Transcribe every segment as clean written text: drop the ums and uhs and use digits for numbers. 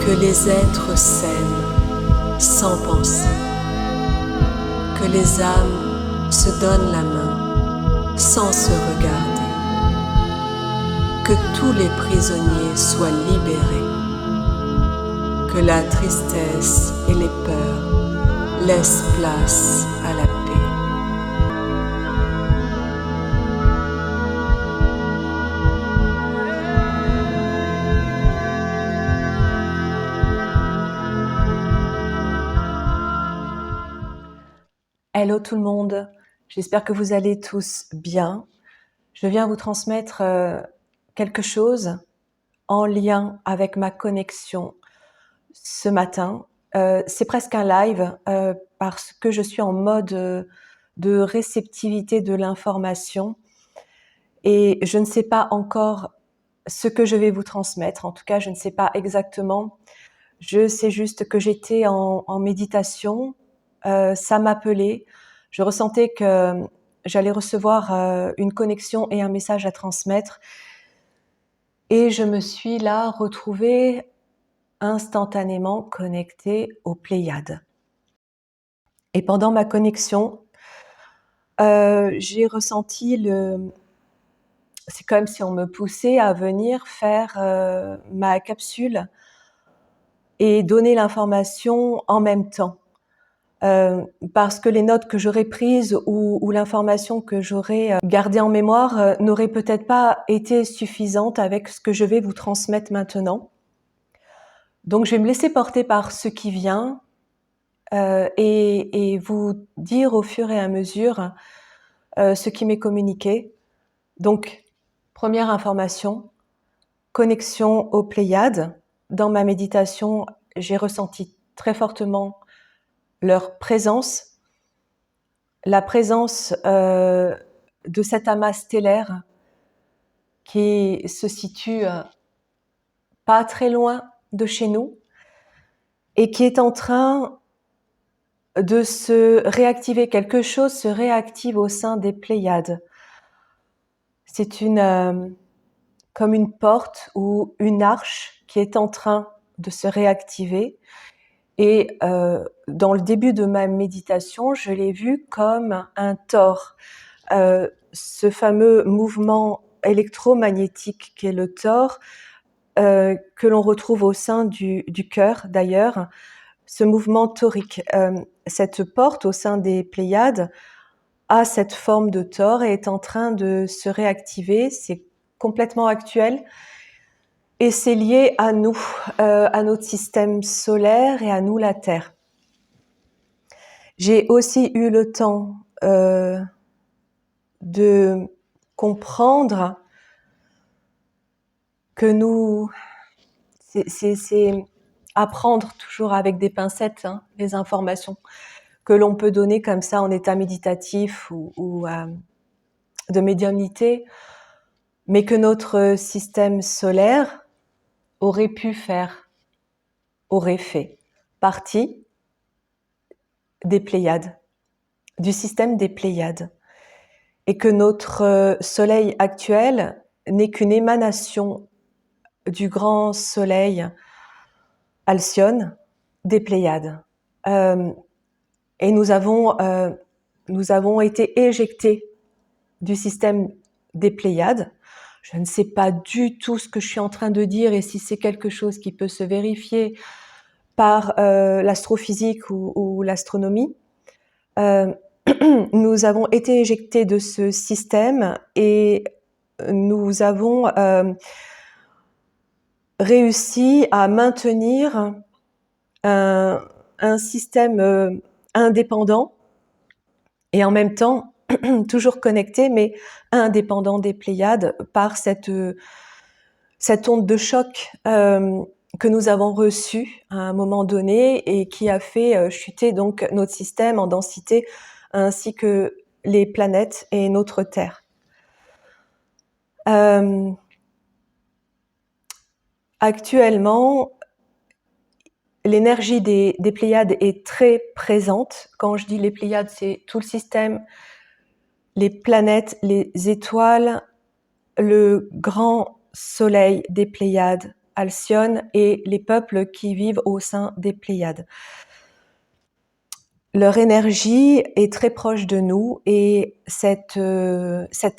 Que les êtres s'aiment sans penser, que les âmes se donnent la main sans se regarder, que tous les prisonniers soient libérés, que la tristesse et les peurs laissent place à la paix. Hello tout le monde, j'espère que vous allez tous bien. Je viens vous transmettre quelque chose en lien avec ma connexion ce matin. C'est presque un live parce que je suis en mode de réceptivité de l'information et je ne sais pas encore ce que je vais vous transmettre. En tout cas, je ne sais pas exactement. Je sais juste que j'étais en méditation. Ça m'appelait. Je ressentais que j'allais recevoir une connexion et un message à transmettre. Et je me suis là retrouvée instantanément connectée aux Pléiades. Et pendant ma connexion, j'ai ressenti c'est comme si on me poussait à venir faire ma capsule et donner l'information en même temps. Parce que les notes que j'aurais prises ou l'information que j'aurais gardée en mémoire n'aurait peut-être pas été suffisante avec ce que je vais vous transmettre maintenant. Donc je vais me laisser porter par ce qui vient et vous dire au fur et à mesure ce qui m'est communiqué. Donc, première information, connexion aux Pléiades. Dans ma méditation, j'ai ressenti très fortement leur présence, la présence de cet amas stellaire qui se situe pas très loin de chez nous et qui est en train de se réactiver. Quelque chose se réactive au sein des Pléiades. C'est comme une porte ou une arche qui est en train de se réactiver. Et dans le début de ma méditation, je l'ai vu comme un tor. Ce fameux mouvement électromagnétique qui est le tor, que l'on retrouve au sein du cœur d'ailleurs, ce mouvement torique. Cette porte au sein des Pléiades a cette forme de tor et est en train de se réactiver. C'est complètement actuel. Et c'est lié à nous, à notre système solaire et à nous, la Terre. J'ai aussi eu le temps de comprendre que nous, c'est apprendre toujours avec des pincettes les informations que l'on peut donner comme ça en état méditatif ou de médiumnité, mais que notre système solaire aurait fait partie des Pléiades, du système des Pléiades, et que notre soleil actuel n'est qu'une émanation du grand soleil Alcyone des Pléiades. Et nous avons été éjectés du système des Pléiades. Je ne sais pas du tout ce que je suis en train de dire et si c'est quelque chose qui peut se vérifier par l'astrophysique ou l'astronomie. Nous avons été éjectés de ce système et nous avons réussi à maintenir un système indépendant et en même temps toujours connecté, mais indépendant des Pléiades par cette onde de choc que nous avons reçue à un moment donné et qui a fait chuter donc notre système en densité ainsi que les planètes et notre Terre. Actuellement, l'énergie des Pléiades est très présente. Quand je dis les Pléiades, c'est tout le système, les planètes, les étoiles, le grand soleil des Pléiades Alcyone et les peuples qui vivent au sein des Pléiades. Leur énergie est très proche de nous et cette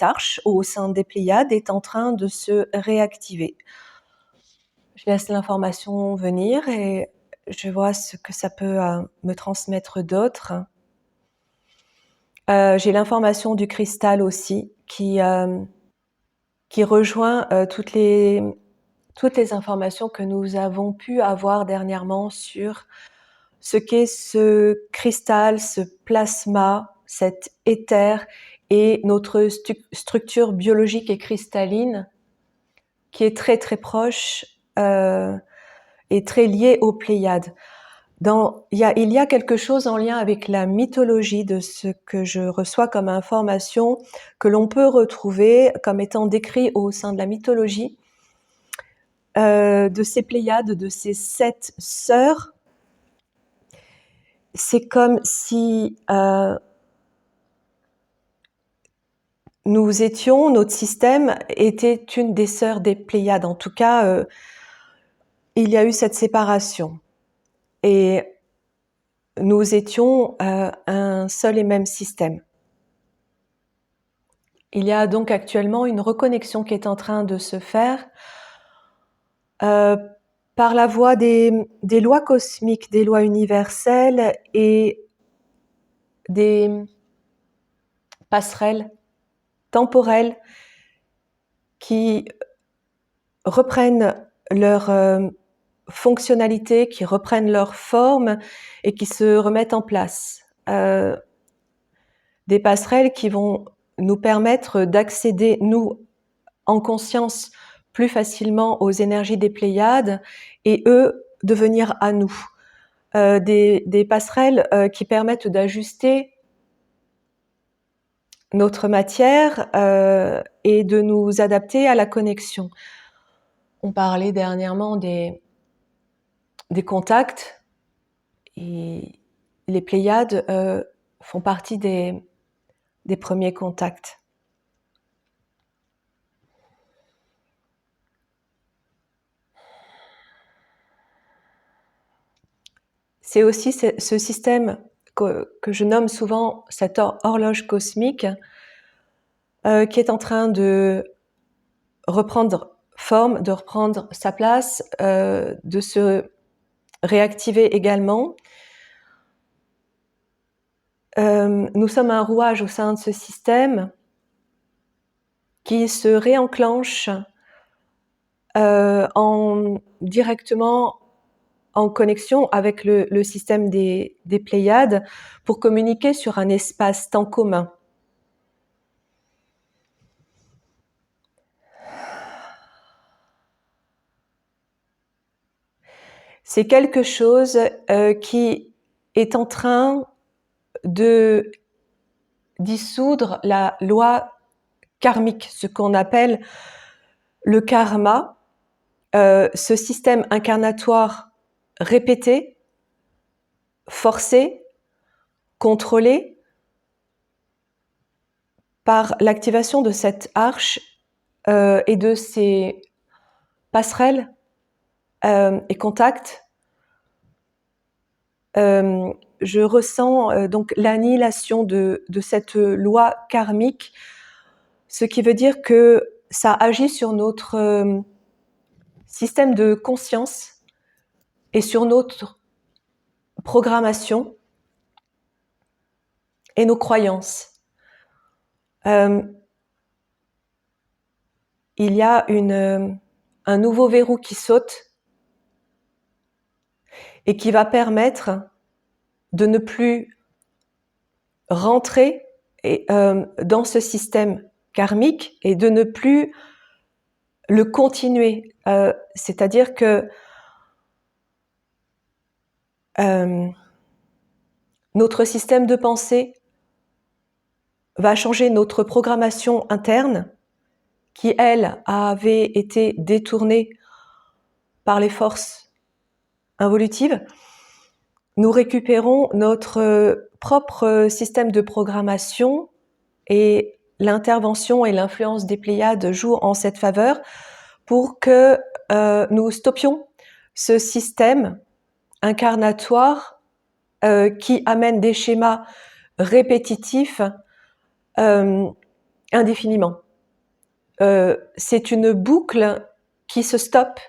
arche au sein des Pléiades est en train de se réactiver. Je laisse l'information venir et je vois ce que ça peut me transmettre d'autre. J'ai l'information du cristal aussi qui rejoint toutes les informations que nous avons pu avoir dernièrement sur ce qu'est ce cristal, ce plasma, cet éther et notre structure biologique et cristalline qui est très très proche et très liée aux Pléiades. Il y a quelque chose en lien avec la mythologie de ce que je reçois comme information que l'on peut retrouver comme étant décrit au sein de la mythologie de ces Pléiades, de ces 7 sœurs. C'est comme si notre système était une des sœurs des Pléiades. En tout cas, il y a eu cette séparation. Et nous étions un seul et même système. Il y a donc actuellement une reconnexion qui est en train de se faire par la voie des lois cosmiques, des lois universelles et des passerelles temporelles qui reprennent leur fonctionnalité, qui reprennent leur forme et qui se remettent en place. Des passerelles qui vont nous permettre d'accéder, nous, en conscience, plus facilement aux énergies des Pléiades et eux, de venir à nous. Des passerelles qui permettent d'ajuster notre matière et de nous adapter à la connexion. On parlait dernièrement des contacts et les Pléiades font partie des premiers contacts. C'est aussi ce système que je nomme souvent cette horloge cosmique qui est en train de reprendre forme, de reprendre sa place, de se réactiver également. Nous sommes un rouage au sein de ce système qui se réenclenche directement en connexion avec le système des Pléiades pour communiquer sur un espace-temps commun. C'est quelque chose qui est en train de dissoudre la loi karmique, ce qu'on appelle le karma, ce système incarnatoire répété, forcé, contrôlé par l'activation de cette arche et de ces passerelles et contacts. Je ressens donc l'annihilation de cette loi karmique, ce qui veut dire que ça agit sur notre système de conscience et sur notre programmation et nos croyances. Il y a un nouveau verrou qui saute et qui va permettre de ne plus rentrer dans ce système karmique et de ne plus le continuer. C'est-à-dire que notre système de pensée va changer notre programmation interne qui, elle, avait été détournée par les forces involutives. Nous récupérons notre propre système de programmation et l'intervention et l'influence des Pléiades jouent en cette faveur pour que nous stoppions ce système incarnatoire qui amène des schémas répétitifs indéfiniment. C'est une boucle qui se stoppe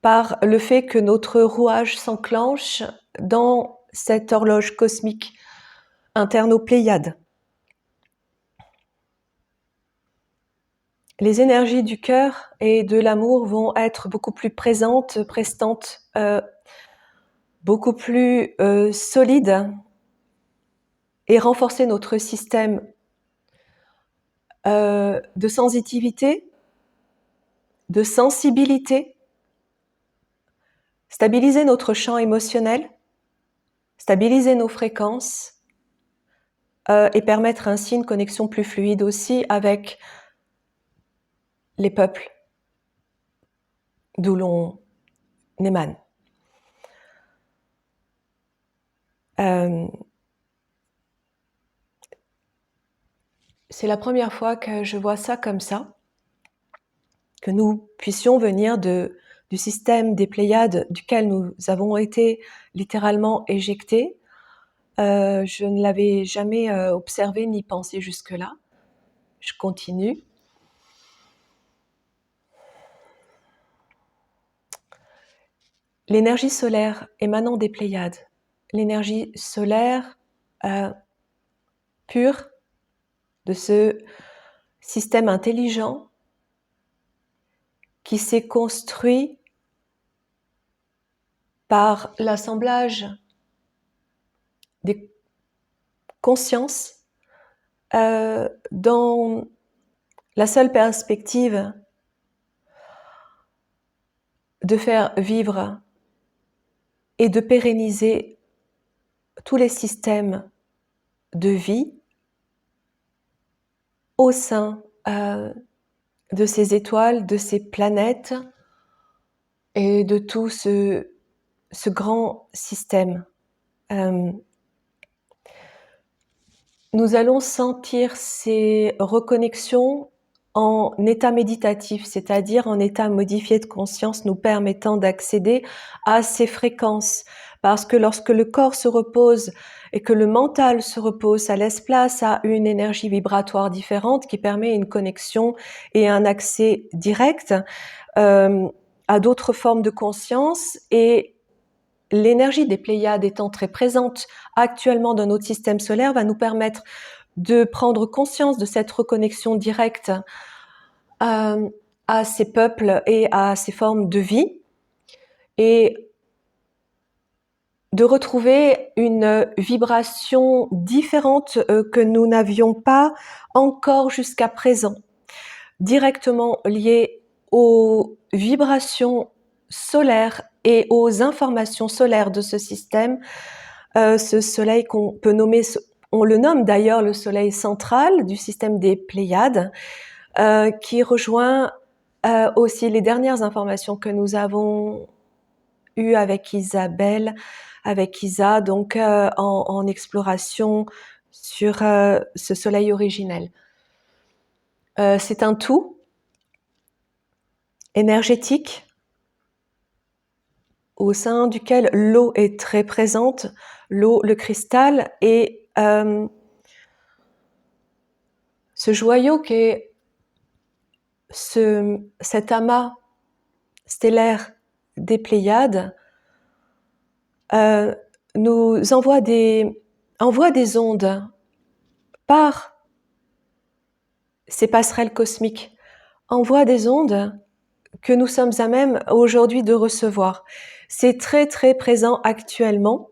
par le fait que notre rouage s'enclenche dans cette horloge cosmique interne aux Pléiades. Les énergies du cœur et de l'amour vont être beaucoup plus présentes, prestantes, beaucoup plus solides et renforcer notre système de sensitivité, de sensibilité, stabiliser notre champ émotionnel, stabiliser nos fréquences et permettre ainsi une connexion plus fluide aussi avec les peuples d'où l'on émane. C'est la première fois que je vois ça comme ça, que nous puissions venir du système des Pléiades duquel nous avons été littéralement éjectés. Je ne l'avais jamais observé ni pensé jusque-là. Je continue. L'énergie solaire émanant des Pléiades, l'énergie solaire pure de ce système intelligent qui s'est construit par l'assemblage des consciences dans la seule perspective de faire vivre et de pérenniser tous les systèmes de vie au sein de ces étoiles, de ces planètes et de tout ce grand système. Nous allons sentir ces reconnexions en état méditatif, c'est-à-dire en état modifié de conscience, nous permettant d'accéder à ces fréquences. Parce que lorsque le corps se repose et que le mental se repose, ça laisse place à une énergie vibratoire différente qui permet une connexion et un accès direct à d'autres formes de conscience. Et l'énergie des Pléiades étant très présente actuellement dans notre système solaire va nous permettre de prendre conscience de cette reconnexion directe à ces peuples et à ces formes de vie et de retrouver une vibration différente que nous n'avions pas encore jusqu'à présent, directement liée aux vibrations solaires et aux informations solaires de ce système, ce soleil qu'on peut nommer, on le nomme d'ailleurs le soleil central du système des Pléiades, qui rejoint aussi les dernières informations que nous avons eues avec Isabelle, avec Isa, donc en exploration sur ce soleil originel. C'est un tout énergétique au sein duquel l'eau est très présente, l'eau, le cristal, et ce joyau qui est cet amas stellaire des Pléiades nous envoie des ondes par ces passerelles cosmiques, envoie des ondes que nous sommes à même aujourd'hui de recevoir. C'est très très présent actuellement.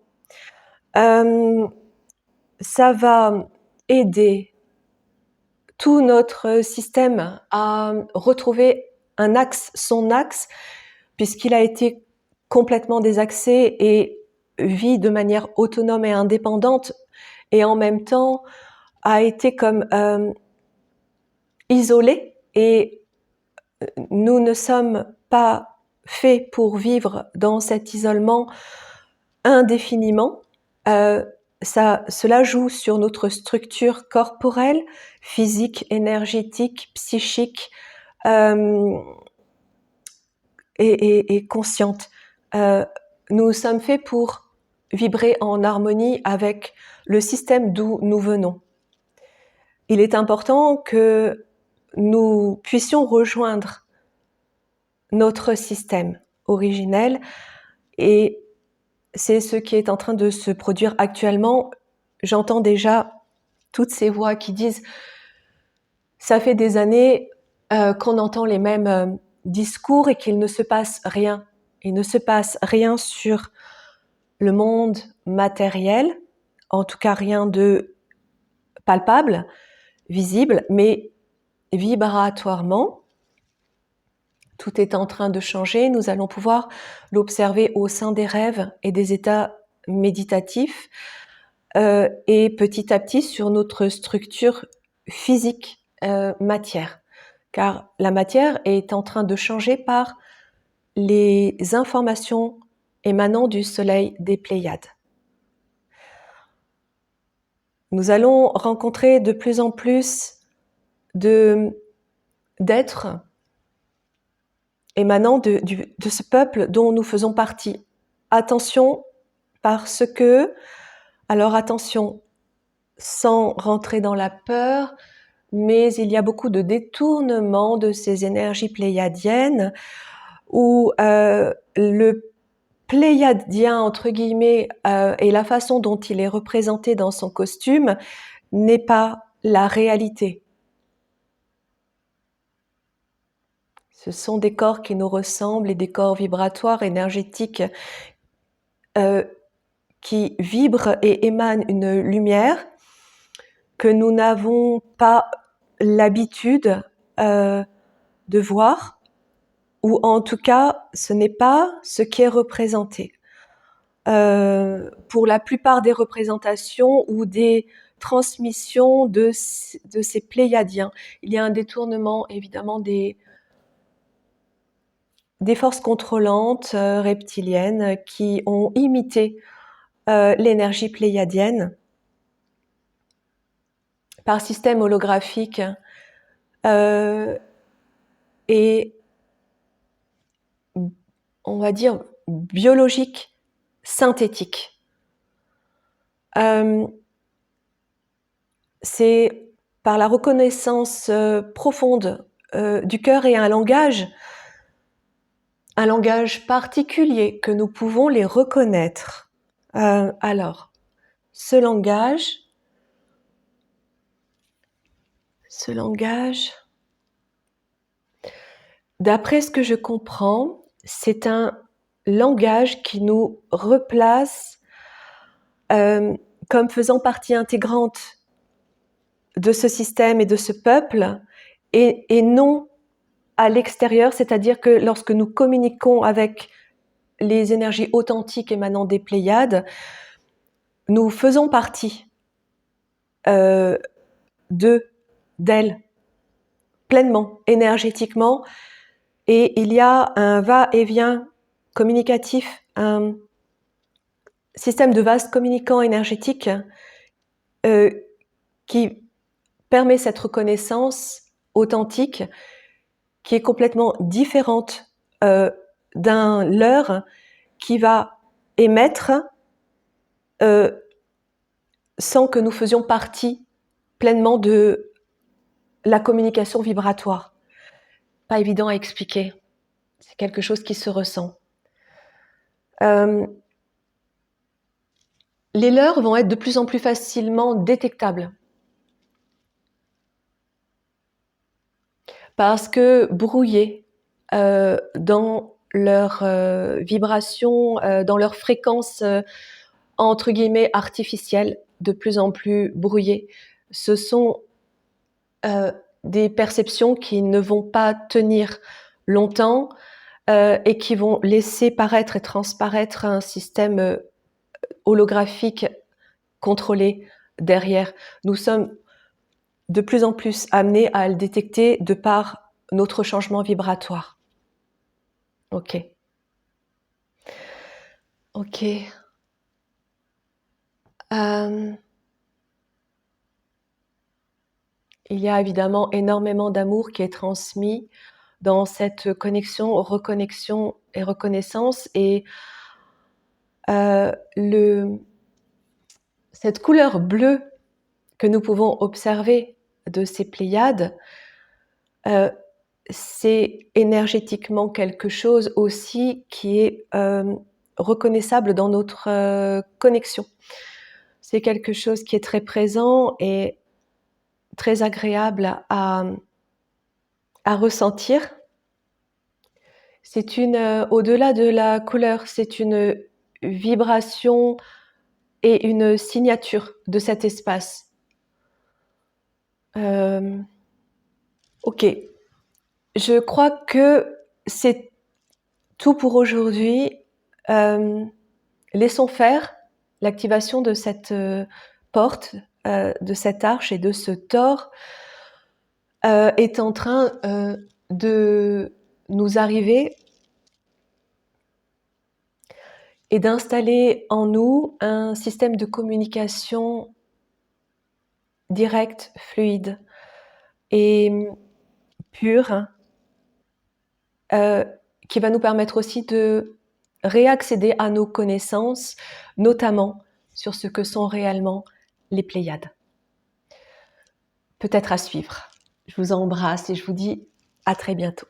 Ça va aider tout notre système à retrouver son axe, puisqu'il a été complètement désaxé et vit de manière autonome et indépendante, et en même temps a été comme isolé, et nous ne sommes pas faits pour vivre dans cet isolement indéfiniment. Cela joue sur notre structure corporelle, physique, énergétique, psychique, et consciente. Nous sommes faits pour vibrer en harmonie avec le système d'où nous venons. Il est important que nous puissions rejoindre notre système originel, et c'est ce qui est en train de se produire actuellement. J'entends déjà toutes ces voix qui disent « ça fait des années qu'on entend les mêmes discours et qu'il ne se passe rien ». Il ne se passe rien sur le monde matériel, en tout cas rien de palpable, visible, mais vibratoirement, tout est en train de changer. Nous allons pouvoir l'observer au sein des rêves et des états méditatifs, et petit à petit sur notre structure physique, matière. Car la matière est en train de changer par les informations émanant du soleil des Pléiades. Nous allons rencontrer de plus en plus d'êtres émanant de ce peuple dont nous faisons partie. Attention, parce que, alors attention, sans rentrer dans la peur, mais il y a beaucoup de détournements de ces énergies pléiadiennes où le pléiadien, entre guillemets, et la façon dont il est représenté dans son costume n'est pas la réalité. Ce sont des corps qui nous ressemblent et des corps vibratoires, énergétiques, qui vibrent et émanent une lumière que nous n'avons pas l'habitude de voir, ou en tout cas, ce n'est pas ce qui est représenté. Pour la plupart des représentations ou des transmissions de ces pléiadiens, il y a un détournement évidemment des forces contrôlantes reptiliennes qui ont imité l'énergie pléiadienne par système holographique et, on va dire, biologique, synthétique. C'est par la reconnaissance profonde du cœur et un langage particulier que nous pouvons les reconnaître. Alors, ce langage, d'après ce que je comprends, c'est un langage qui nous replace comme faisant partie intégrante de ce système et de ce peuple, et non à l'extérieur, c'est-à-dire que lorsque nous communiquons avec les énergies authentiques émanant des Pléiades, nous faisons partie d'elles, pleinement, énergétiquement, et il y a un va-et-vient communicatif, un système de vases communicants énergétiques qui permet cette reconnaissance authentique qui est complètement différente d'un leurre qui va émettre sans que nous faisions partie pleinement de la communication vibratoire. Pas évident à expliquer. C'est quelque chose qui se ressent. Les leurres vont être de plus en plus facilement détectables. Parce que brouillés dans leur vibration, dans leur fréquence entre guillemets artificielle, de plus en plus brouillées. Ce sont des perceptions qui ne vont pas tenir longtemps et qui vont laisser paraître et transparaître un système holographique contrôlé derrière. Nous sommes de plus en plus amenés à le détecter de par notre changement vibratoire. Ok. Il y a évidemment énormément d'amour qui est transmis dans cette connexion, reconnexion et reconnaissance. Et cette couleur bleue que nous pouvons observer de ces Pléiades, c'est énergétiquement quelque chose aussi qui est reconnaissable dans notre connexion. C'est quelque chose qui est très présent et très agréable à ressentir. C'est au-delà de la couleur, c'est une vibration et une signature de cet espace. Ok, je crois que c'est tout pour aujourd'hui. Laissons faire l'activation de cette porte, de cette arche et de ce Thor est en train de nous arriver et d'installer en nous un système de communication direct, fluide et pur, qui va nous permettre aussi de réaccéder à nos connaissances, notamment sur ce que sont réellement les Pléiades. Peut-être à suivre. Je vous embrasse et je vous dis à très bientôt.